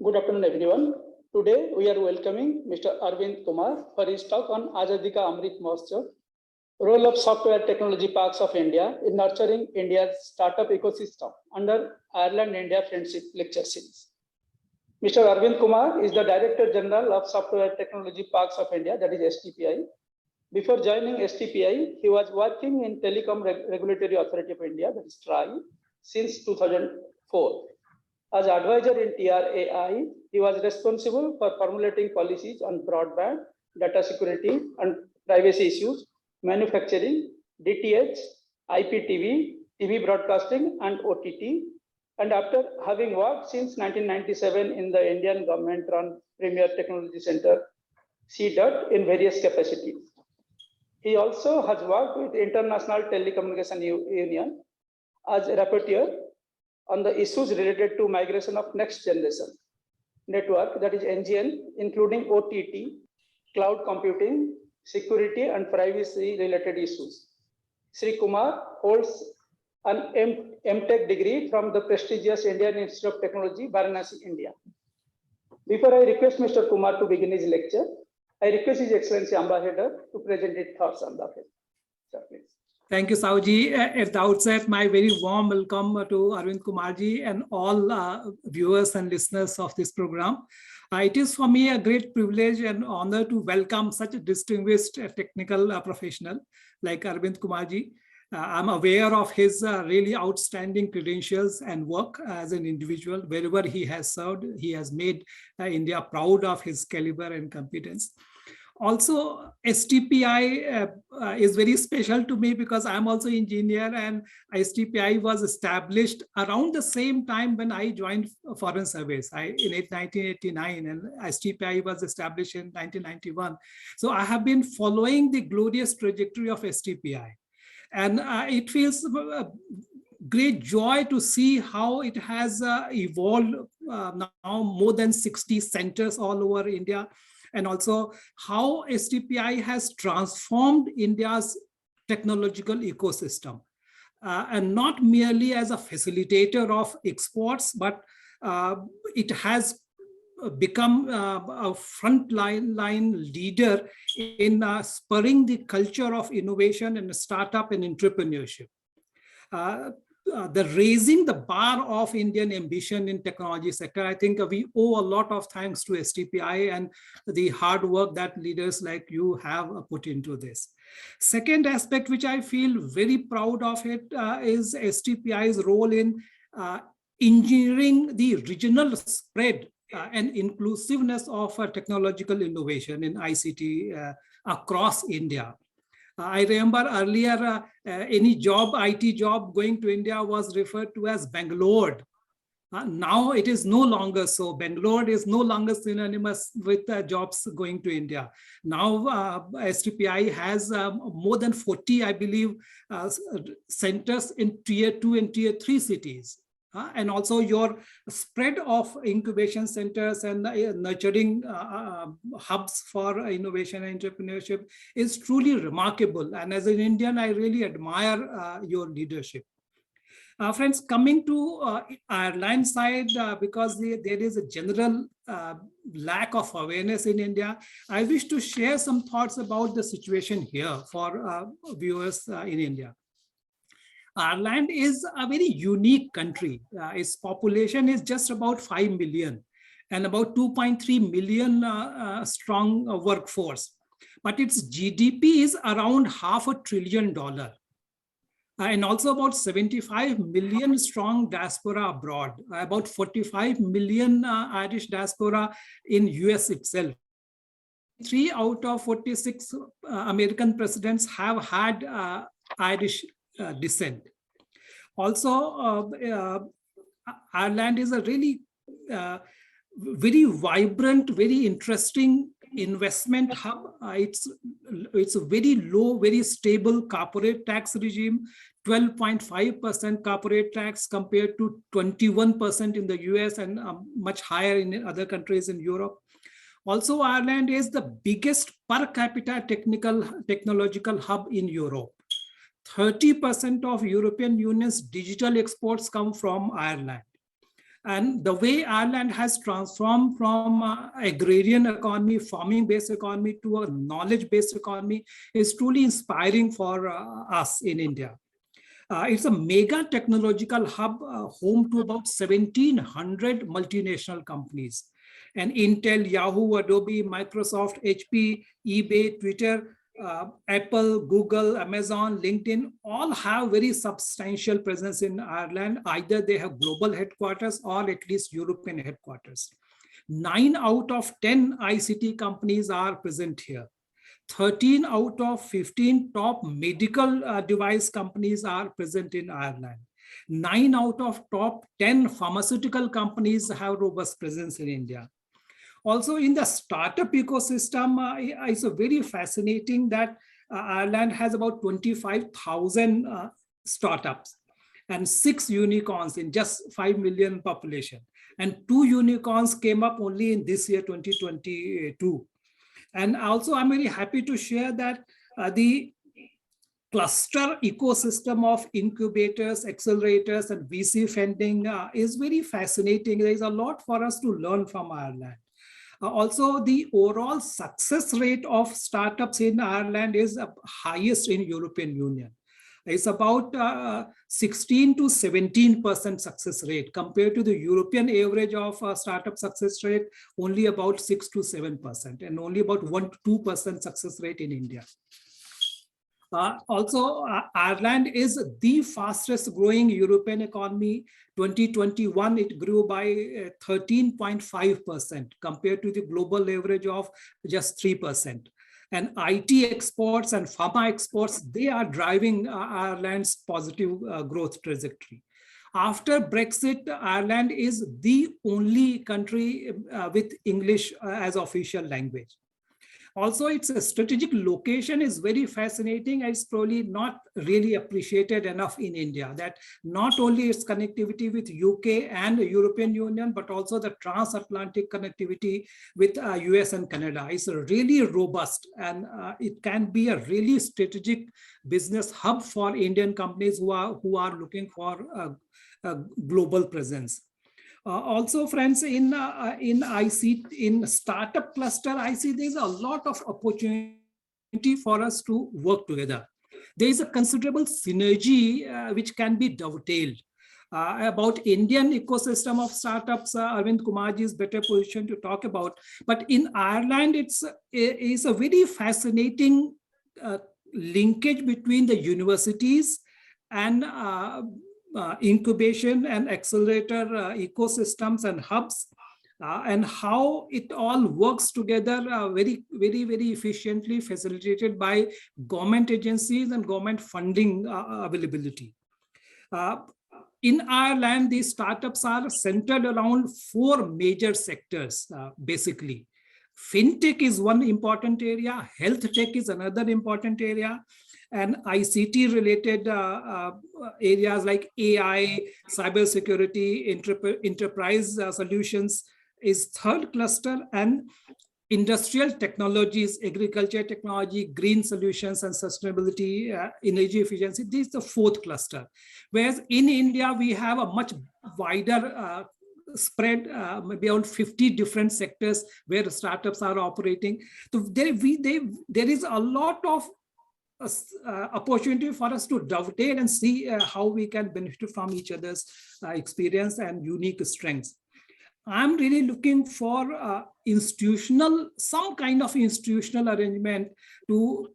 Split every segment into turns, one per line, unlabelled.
Good afternoon, everyone. Today, we are welcoming Mr. Arvind Kumar for his talk on Azadi ka Amrit Mahotsav, role of software technology parks of India in nurturing India's startup ecosystem under Ireland-India Friendship Lecture Series. Mr. Arvind Kumar is the Director General of Software Technology Parks of India, that is STPI. Before joining STPI, he was working in Telecom Regulatory Authority of India, that is TRAI, since 2004. As advisor in TRAI, he was responsible for formulating policies on broadband, data security, and privacy issues, manufacturing, DTH, IPTV, TV broadcasting, and OTT. And after having worked since 1997 in the Indian government-run Premier Technology Center, CDOT, in various capacities. He also has worked with International Telecommunication Union as a rapporteur on the issues related to migration of next generation network, that is NGN, including OTT, cloud computing, security, and privacy related issues. Sri Kumar holds an MTech degree from the prestigious Indian Institute of Technology, Varanasi, India. Before I request Mr. Kumar to begin his lecture, I request His Excellency Ambassador to present his thoughts on the affair. Sir, please.
Thank you, Sauji. At the outset, my very warm welcome to Arvind Kumarji and all viewers and listeners of this program. It is for me a great privilege and honor to welcome such a distinguished technical professional like Arvind Kumarji. I'm aware of his really outstanding credentials and work as an individual. Wherever he has served, he has made India proud of his caliber and competence. Also, STPI is very special to me because I'm also an engineer, and STPI was established around the same time when I joined Foreign Service in 1989, and STPI was established in 1991. So I have been following the glorious trajectory of STPI. And it feels a great joy to see how it has evolved now more than 60 centers all over India, and also how STPI has transformed India's technological ecosystem. And not merely as a facilitator of exports, but it has become a frontline leader in spurring the culture of innovation and startup and entrepreneurship. The raising the bar of Indian ambition in technology sector, I think we owe a lot of thanks to STPI and the hard work that leaders like you have put into this. Second aspect, which I feel very proud of it, is STPI's role in engineering the regional spread and inclusiveness of technological innovation in ICT across India. I remember earlier, any job, IT job going to India was referred to as Bangalore. Now it is no longer so. Bangalore is no longer synonymous with jobs going to India. Now STPI has more than 40, I believe, centers in tier 2 and tier 3 cities. And also your spread of incubation centers and nurturing hubs for innovation and entrepreneurship is truly remarkable. And as an Indian, I really admire your leadership. Friends, coming to Ireland side, because there is a general lack of awareness in India, I wish to share some thoughts about the situation here for viewers in India. Ireland is a very unique country. Its population is just about 5 million and about 2.3 million strong workforce. But its GDP is around $500 billion. And also about 75 million strong diaspora abroad, about 45 million Irish diaspora in US itself. 3 out of 46 American presidents have had Irish descent. Also, Ireland is a really very vibrant, very interesting investment hub. It's a very low, very stable corporate tax regime, 12.5% corporate tax compared to 21% in the US and much higher in other countries in Europe. Also, Ireland is the biggest per capita technological hub in Europe. 30% of European Union's digital exports come from Ireland. And the way Ireland has transformed from agrarian economy, farming-based economy to a knowledge-based economy is truly inspiring for us in India. It's a mega technological hub home to about 1,700 multinational companies. And Intel, Yahoo, Adobe, Microsoft, HP, eBay, Twitter, Apple, Google, Amazon, LinkedIn, all have very substantial presence in Ireland. Either they have global headquarters or at least European headquarters. 9 out of 10 ICT companies are present here. 13 out of 15 top medical device companies are present in Ireland. 9 out of top 10 pharmaceutical companies have robust presence in India. Also in the startup ecosystem, it's very fascinating that Ireland has about 25,000 startups and 6 unicorns in just 5 million population. And 2 unicorns came up only in this year, 2022. And also I'm very happy to share that the cluster ecosystem of incubators, accelerators, and VC funding is very fascinating. There is a lot for us to learn from Ireland. Also, the overall success rate of startups in Ireland is highest in European Union. It's about 16 to 17% success rate compared to the European average of startup success rate, only about 6 to 7%, and only about 1 to 2% success rate in India. Also, Ireland is the fastest growing European economy. 2021, it grew by 13.5% compared to the global average of just 3%. And IT exports and pharma exports, they are driving Ireland's positive growth trajectory. After Brexit, Ireland is the only country with English as official language. Also, its strategic location is very fascinating. It's probably not really appreciated enough in India, that not only its connectivity with UK and the European Union, but also the transatlantic connectivity with US and Canada is really robust, and it can be a really strategic business hub for Indian companies who are looking for a global presence. Also, friends, in startup cluster, I see there's a lot of opportunity for us to work together. There is a considerable synergy which can be dovetailed. About Indian ecosystem of startups, Arvind Kumarji is better positioned to talk about. But in Ireland, it's a very fascinating linkage between the universities and incubation and accelerator ecosystems and hubs, and how it all works together very efficiently, facilitated by government agencies and government funding availability. In Ireland, these startups are centered around 4 major sectors, basically. Fintech is one important area, health tech is another important area, and ICT related areas like AI, cybersecurity, enterprise solutions is third cluster, and industrial technologies, agriculture technology, green solutions and sustainability, energy efficiency, this is the fourth cluster. Whereas in India, we have a much wider spread, maybe around 50 different sectors where startups are operating. So there is a lot of opportunity for us to dovetail and see how we can benefit from each other's experience and unique strengths. I'm really looking for some kind of institutional arrangement to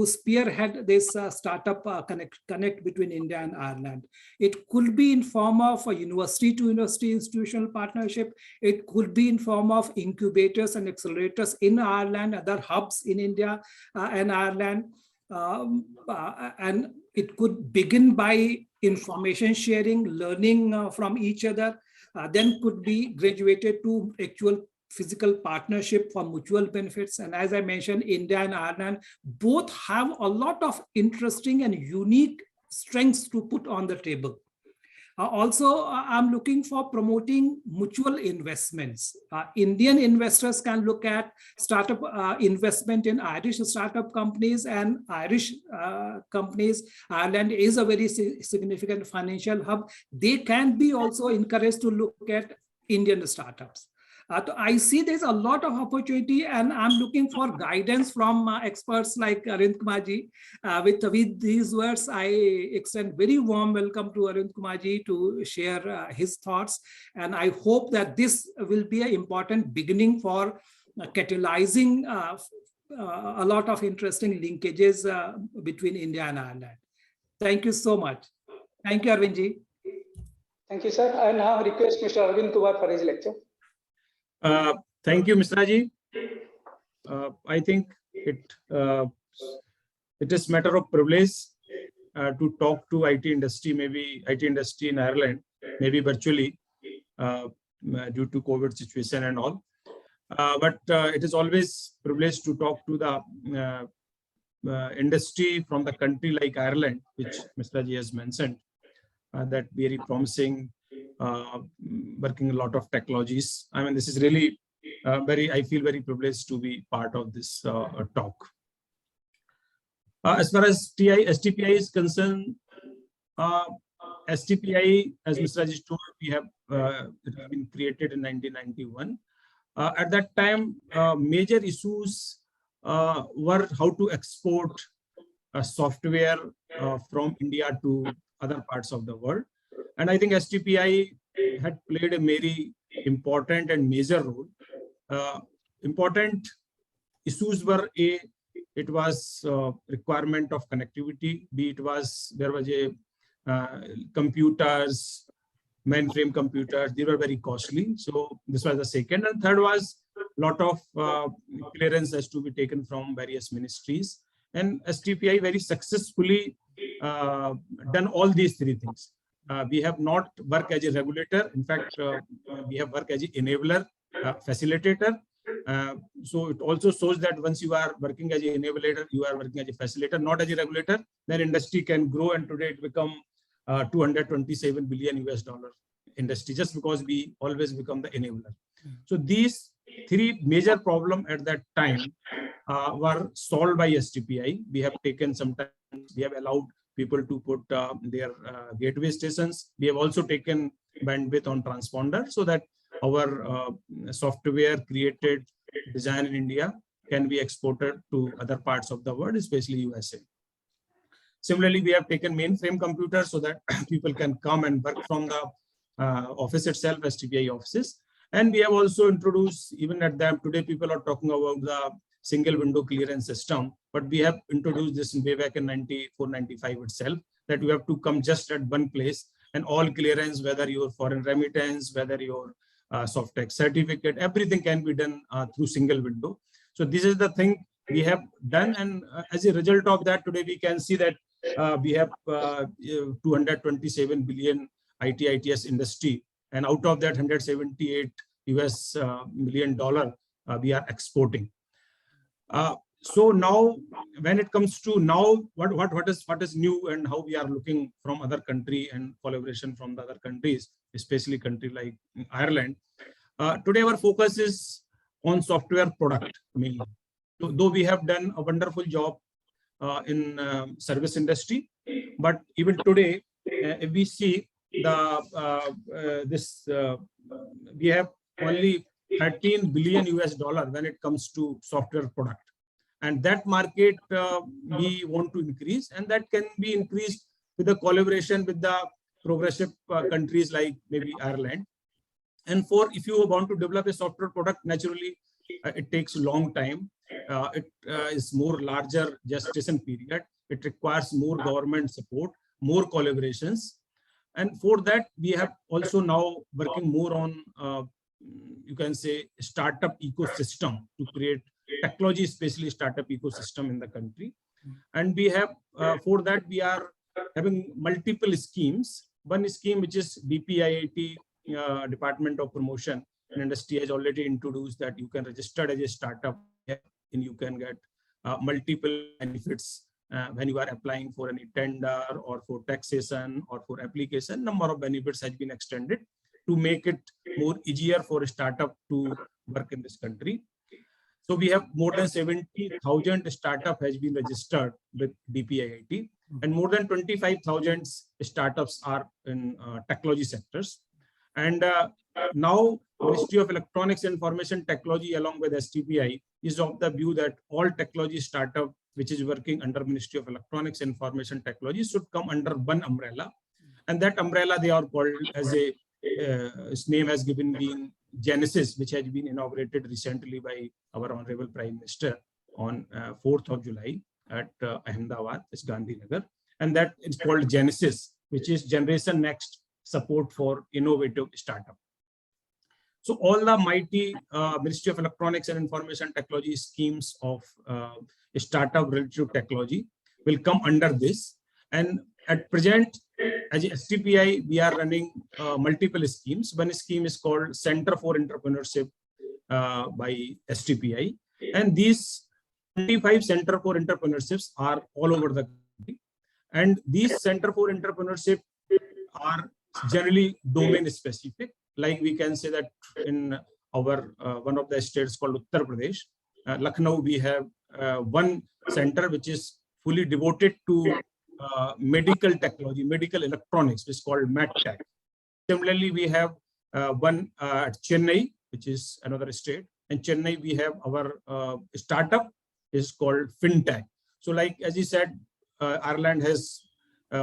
spearhead this startup connect between India and Ireland. It could be in form of a university-to-university institutional partnership. It could be in form of incubators and accelerators in Ireland, other hubs in India and Ireland. And it could begin by information sharing, learning from each other, then could be graduated to actual physical partnership for mutual benefits. And as I mentioned, India and Ireland both have a lot of interesting and unique strengths to put on the table. Also, I'm looking for promoting mutual investments. Indian investors can look at startup investment in Irish startup companies and Irish companies. Ireland is a very significant financial hub. They can be also encouraged to look at Indian startups. So I see there's a lot of opportunity, and I'm looking for guidance from experts like Arvind Kumarji. With these words, I extend very warm welcome to Arvind Kumarji to share his thoughts. And I hope that this will be an important beginning for catalyzing a lot of interesting linkages between India and Ireland. Thank you so much. Thank you, Arvindji.
Thank you, sir. I now request Mr. Arvind Kumar for his lecture.
Thank you, Mishra ji. I think it is matter of privilege to talk to IT industry, maybe IT industry in Ireland, maybe virtually due to COVID situation and all. But it is always privilege to talk to the industry from the country like Ireland, which Mishra ji has mentioned, that very promising, working a lot of technologies. I mean, this is really I feel very privileged to be part of this talk. As far as STPI is concerned, STPI, as Mr. Rajesh told, it has been created in 1991. At that time, major issues were how to export software from India to other parts of the world. And I think STPI had played a very important and major role. Important issues were it was requirement of connectivity. There was computers, mainframe computers. They were very costly. So this was the second. And third was a lot of clearance has to be taken from various ministries. And STPI very successfully done all these three things. We have not worked as a regulator. In fact, we have worked as an enabler, facilitator. So it also shows that once you are working as an enabler, you are working as a facilitator, not as a regulator, then industry can grow, and today it become $227 billion industry, just because we always become the enabler. So these three major problems at that time were solved by STPI. We have taken some time, we have allowed people to put their gateway stations. We have also taken bandwidth on transponder so that our software created, designed in India can be exported to other parts of the world, especially USA. Similarly, we have taken mainframe computers so that people can come and work from the office itself, STPI offices. And we have also introduced, even at that, today people are talking about the single window clearance system, but we have introduced this way back in 94, 95 itself, that you have to come just at one place and all clearance, whether your foreign remittance, whether your soft tax certificate, everything can be done through single window. So this is the thing we have done. And as a result of that, today we can see that we have 227 billion ITS industry. And out of that, 178 US million dollar we are exporting. So now, when it comes to now, what is new and how we are looking from other country and collaboration from the other countries, especially country like Ireland. Today our focus is on software product mainly. So, though we have done a wonderful job in service industry, but even today, if we see we have only 13 billion US dollar when it comes to software product. And that market we want to increase, and that can be increased with the collaboration with the progressive countries like maybe Ireland. And if you want to develop a software product, naturally it takes a long time. It is more larger gestation period. It requires more government support, more collaborations. And for that, we have also now working more on, you can say, startup ecosystem to create technology, especially startup ecosystem in the country. And we have, for that, we are having multiple schemes. One scheme, which is DPIIT, Department of Promotion and Industry, has already introduced that you can register as a startup and you can get multiple benefits when you are applying for any tender or for taxation or for application, number of benefits has been extended to make it more easier for a startup to work in this country. So we have more than 70,000 startup has been registered with DPIIT, and more than 25,000 startups are in technology sectors. And now Ministry of Electronics and Information Technology along with STPI is of the view that all technology startup which is working under Ministry of Electronics and Information Technology should come under one umbrella. And that umbrella they are called as a, its name has been Genesis, which has been inaugurated recently by our Honorable Prime Minister on 4th of July at Ahmedabad, Gandhinagar. And that is called Genesis, which is Generation Next Support for Innovative Startup. So all the mighty Ministry of Electronics and Information Technology schemes of startup related to technology will come under this. And at present, as a STPI, we are running multiple schemes. One scheme is called Center for Entrepreneurship by STPI. And these 25 Center for Entrepreneurships are all over the country. And these Center for Entrepreneurship are generally domain specific. Like we can say that in our one of the states called Uttar Pradesh, Lucknow, we have one center which is fully devoted to medical technology, medical electronics, which is called MedTech. Similarly, we have one at Chennai, which is another state. And Chennai, we have our startup is called FinTech. So like, as you said, Ireland has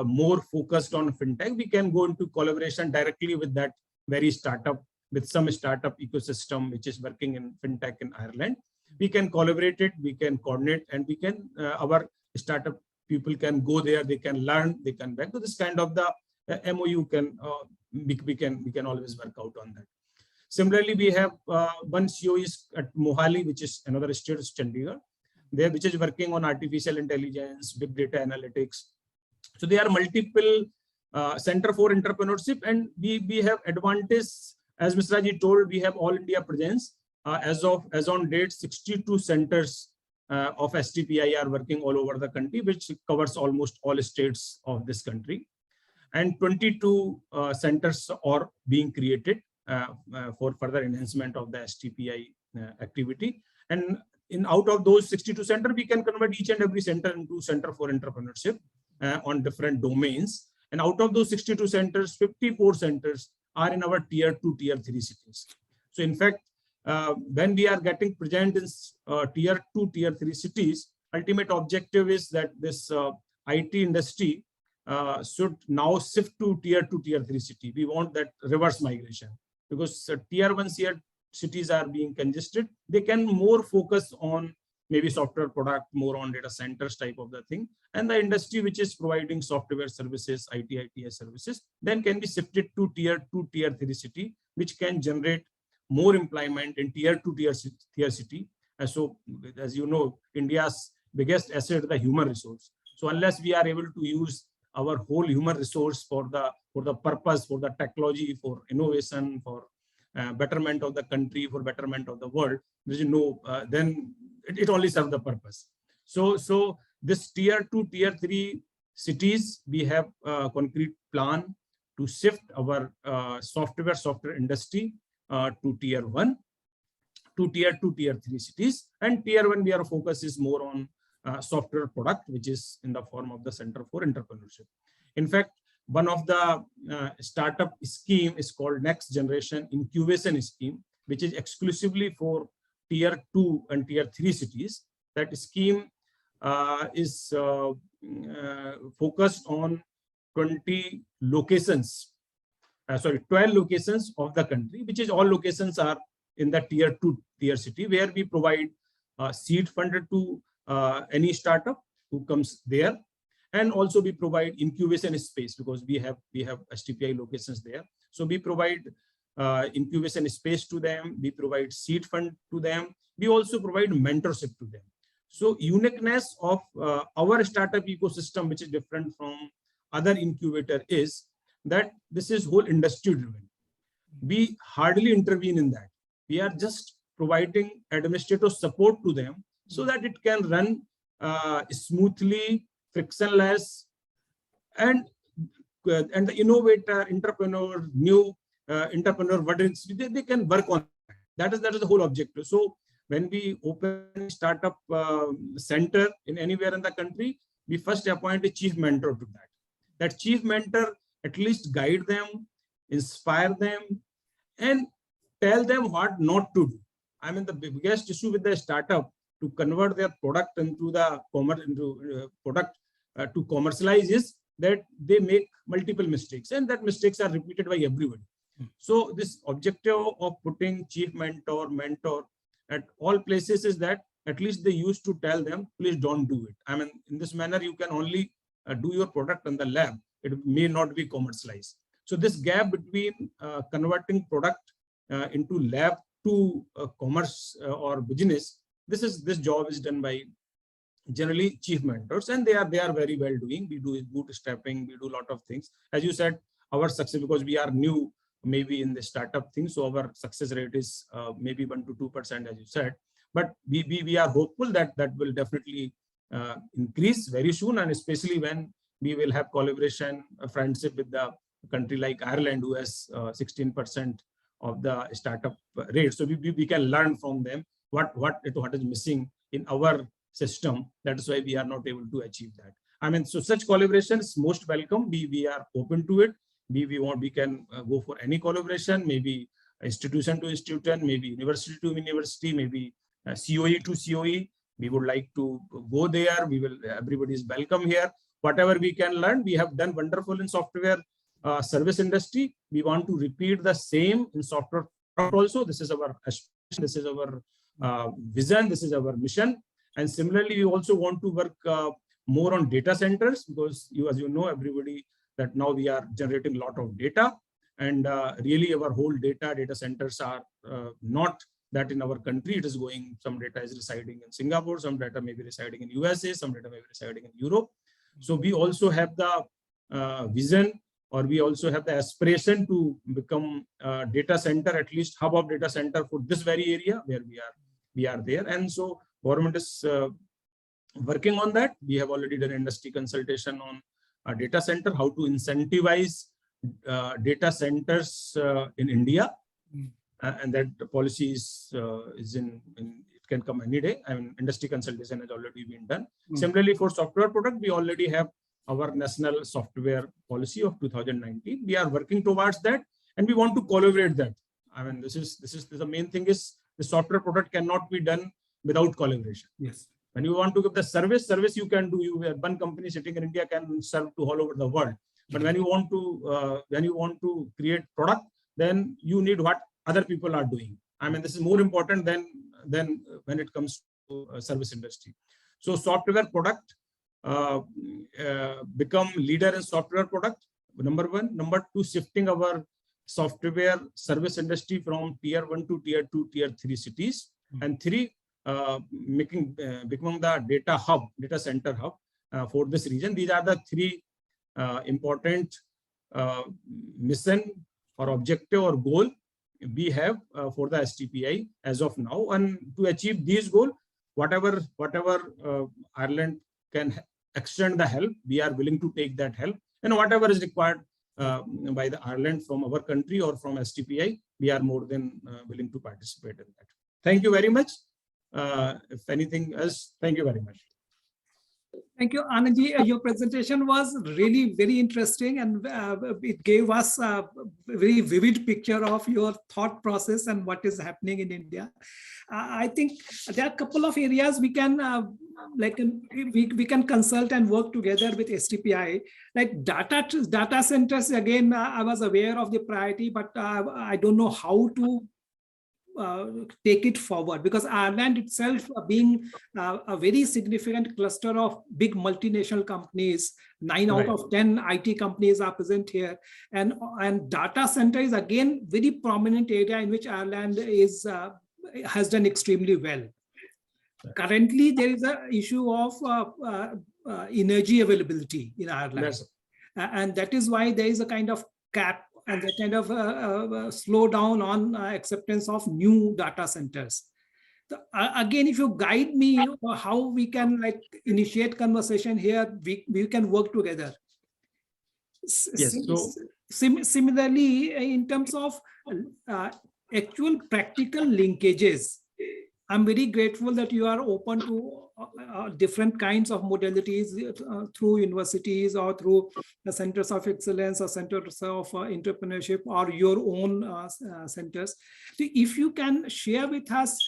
more focused on FinTech. We can go into collaboration directly with that very startup, with some startup ecosystem which is working in FinTech in Ireland. We can collaborate it, we can coordinate, and we can, our startup people can go there, they can learn, they can back to this kind of the MOU can, we can always work out on that. Similarly, we have one CO is at Mohali, which is another state, Chandigarh, there, which is working on artificial intelligence, big data analytics. So there are multiple Center for Entrepreneurship, and we have advantage, as Mr. Ji told, we have all India presence. As on date, 62 centers of STPI are working all over the country, which covers almost all states of this country. And 22 centers are being created for further enhancement of the STPI activity. And out of those 62 centers, we can convert each and every center into Center for Entrepreneurship on different domains. And out of those 62 centers, 54 centers are in our tier 2, tier 3 cities. So in fact, when we are getting present in tier 2, tier 3 cities, ultimate objective is that this IT industry should now shift to tier 2, tier 3 city. We want that reverse migration, because tier 1 cities are being congested. They can more focus on maybe software product, more on data centers type of the thing. And the industry which is providing software services, IT, ITS services, then can be shifted to tier 2, tier 3 city, which can generate more employment in tier 2, tier city. So as you know, India's biggest asset is the human resource. So unless we are able to use our whole human resource for the purpose, for the technology, for innovation, for betterment of the country, for betterment of the world, there is no, then it only serves the purpose. So this tier 2, tier 3 cities, we have a concrete plan to shift our software industry to tier 1, to tier 2, tier 3 cities. And tier 1, our focus is more on software product, which is in the form of the Center for Entrepreneurship. In fact, one of the startup scheme is called Next Generation Incubation Scheme, which is exclusively for tier 2 and tier 3 cities. That scheme is focused on 20 locations, 12 locations of the country, which is all locations are in the tier 2 tier city, where we provide seed funded to any startup who comes there. And also we provide incubation space, because we have STPI locations there. So we provide incubation space to them. We provide seed fund to them. We also provide mentorship to them. So uniqueness of our startup ecosystem, which is different from other incubator, is that this is whole industry driven. We hardly intervene in that. We are just providing administrative support to them so that it can run smoothly frictionless, and the innovator, entrepreneur, new entrepreneur, they can work on that. That is the whole objective. So when we open startup center in anywhere in the country, we first appoint a chief mentor to that. That chief mentor at least guide them, inspire them, and tell them what not to do. I mean, the biggest issue with the startup to convert their product into the product to commercialize is that they make multiple mistakes, and that mistakes are repeated by everybody. So this objective of putting chief mentor at all places is that at least they used to tell them, please don't do it. I mean, in this manner, you can only do your product in the lab. It may not be commercialized. So this gap between converting product into lab to commerce or business, this job is done by generally chief mentors, and they are very well doing. We do bootstrapping, we do a lot of things. As you said, our success, because we are new maybe in the startup thing, so our success rate is maybe 1 to 2%, as you said. But we are hopeful that will definitely increase very soon, and especially when we will have collaboration, friendship with the country like Ireland, who has 16% of the startup rate. So we can learn from them what is missing in our system. That is why we are not able to achieve that. I mean, so such collaboration is most welcome. We are open to it. We can go for any collaboration, maybe institution to institution, maybe university to university, maybe COE to COE. We would like to go there. Everybody is welcome here. Whatever we can learn, we have done wonderful in software service industry. We want to repeat the same in software also. This is our aspiration, this is our vision, this is our mission. And similarly, we also want to work more on data centers, because as you know, everybody, that now we are generating a lot of data, and really our whole data centers are not that in our country. It is going, some data is residing in Singapore, some data may be residing in USA, some data may be residing in Europe. So we also have the vision, or we also have the aspiration to become a data center, at least hub of data center for this very area where we are there. And so government is working on that. We have already done industry consultation on a data center, how to incentivize data centers in India. And that policy is in it can come any day. I mean, industry consultation has already been done. Similarly, for software product, we already have our national software policy of 2019. We are working towards that, and we want to collaborate that. I mean, this is the main thing is the software product cannot be done without collaboration.
Yes.
When you want to give the service you can do. One company sitting in India can serve to all over the world. But when you want to create product, then you need what other people are doing. I mean, this is more important than when it comes to service industry. So software product, become leader in software product, number one. Number two, shifting our software service industry from tier 1 to tier 2, tier 3 cities. And three, becoming the data center hub for this region. These are the three important mission or objective or goal we have for the STPI as of now. And to achieve these goals, whatever Ireland can extend the help, we are willing to take that help, and whatever is required by the Ireland from our country or from STPI, we are more than willing to participate in that. Thank you very much. If anything else, thank you very much.
Thank you, Anandji. Your presentation was really very interesting, and it gave us a very vivid picture of your thought process and what is happening in India. I think there are a couple of areas we can we can consult and work together with STPI, like data centers. Again, I was aware of the priority, but I don't know how to take it forward, because Ireland itself being a very significant cluster of big multinational companies, 9 out of 10 IT companies are present here, and data center is again very prominent area in which Ireland is has done extremely well. Currently, there is an issue of energy availability in Ireland, yes. And that is why there is a kind of cap and that kind of slow down on acceptance of new data centers. Again, if you guide me how we can like initiate conversation here, we can work together.
Yes. So
Similarly, in terms of actual practical linkages, I'm very grateful that you are open to different kinds of modalities through universities or through the centers of excellence or centers of entrepreneurship or your own centers. So if you can share with us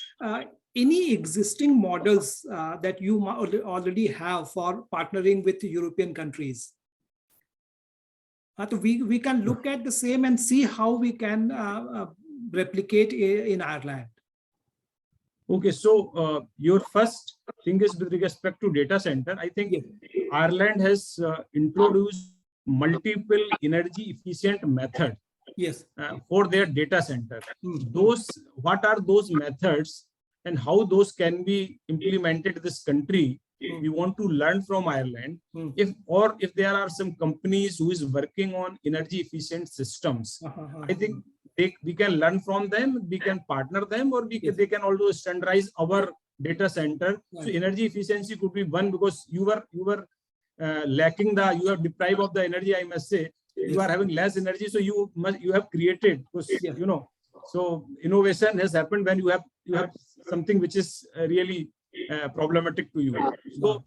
any existing models that you already have for partnering with European countries. We can look at the same and see how we can replicate in Ireland.
okay, so your first thing is with respect to data center. I think Ireland has introduced multiple energy efficient method for their data center. What are those methods and how those can be implemented in this country? We want to learn from Ireland. If there are some companies who is working on energy efficient systems, I think we can learn from them, we can partner them, or they can also standardize our data center. So energy efficiency could be one, because you were lacking you are deprived of the energy, I must say. You are having less energy, so you have created, because you know, so innovation has happened when you have something which is really problematic to you.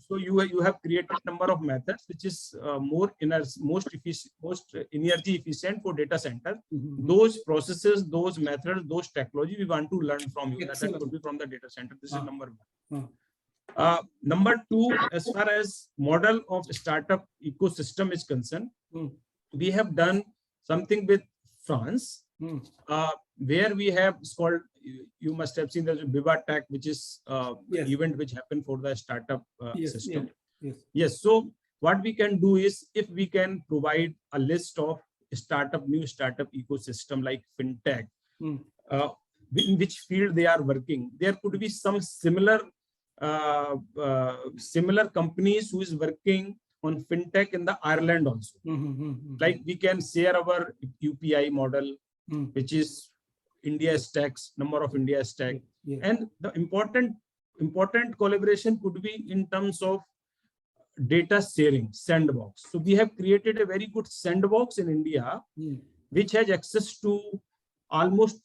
So you have created number of methods which is most energy efficient for data center. Those processes, those methods, those technology we want to learn from you. That could be from the data center. This is number one. Number two, as far as model of startup ecosystem is concerned, we have done something with France, where we have, it's called, you must have seen there's a Viva Tech, which is event which happened for the startup system. Yes. So what we can do is, if we can provide a list of new startup ecosystem like fintech, in which field they are working, there could be some similar companies who is working on fintech in the Ireland also. Like we can share our UPI model, which is India's tax, number of India's tax. And the important collaboration could be in terms of data sharing, sandbox. So we have created a very good sandbox in India, which has access to almost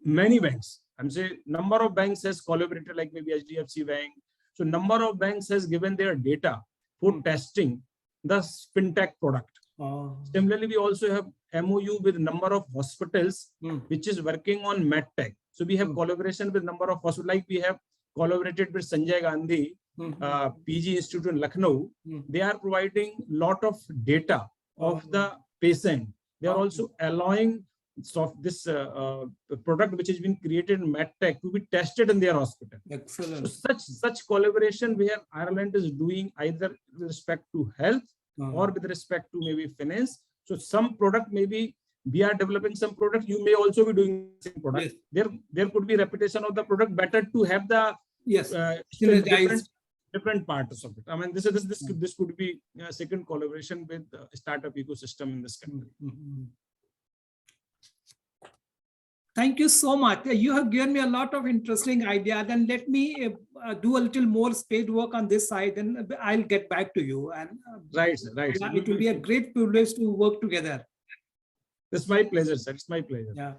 many banks. I'm saying number of banks has collaborated, like maybe HDFC Bank. So number of banks has given their data for testing the fintech product. Similarly, we also have MOU with number of hospitals, which is working on medtech. So we have collaboration with number of hospitals. Like we have collaborated with Sanjay Gandhi PG Institute in Lucknow. They are providing lot of data of the patient. They are also allowing this product which has been created in medtech to be tested in their hospital.
Excellent.
So such collaboration where Ireland is doing either with respect to health or with respect to maybe finance. So some product, maybe we are developing some product, you may also be doing the same product. There could be reputation of the product, better to have the different parts of it. I mean, this could be a second collaboration with startup ecosystem in this country.
Thank you so much. You have given me a lot of interesting ideas. Then let me do a little more spade work on this side, and I'll get back to you. And
right.
It will be a great privilege to work together.
It's my pleasure, sir. It's my pleasure.
Yeah.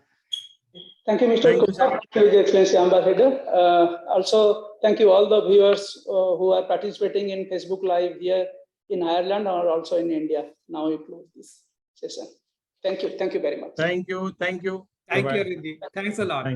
Thank you, Mr. Kumar, Excellency Ambassador. Also, thank you all the viewers who are participating in Facebook Live here in Ireland or also in India. Now we close this session. Thank you. Thank you very much.
Thank you.
Thank you, Arvind. Thanks a lot.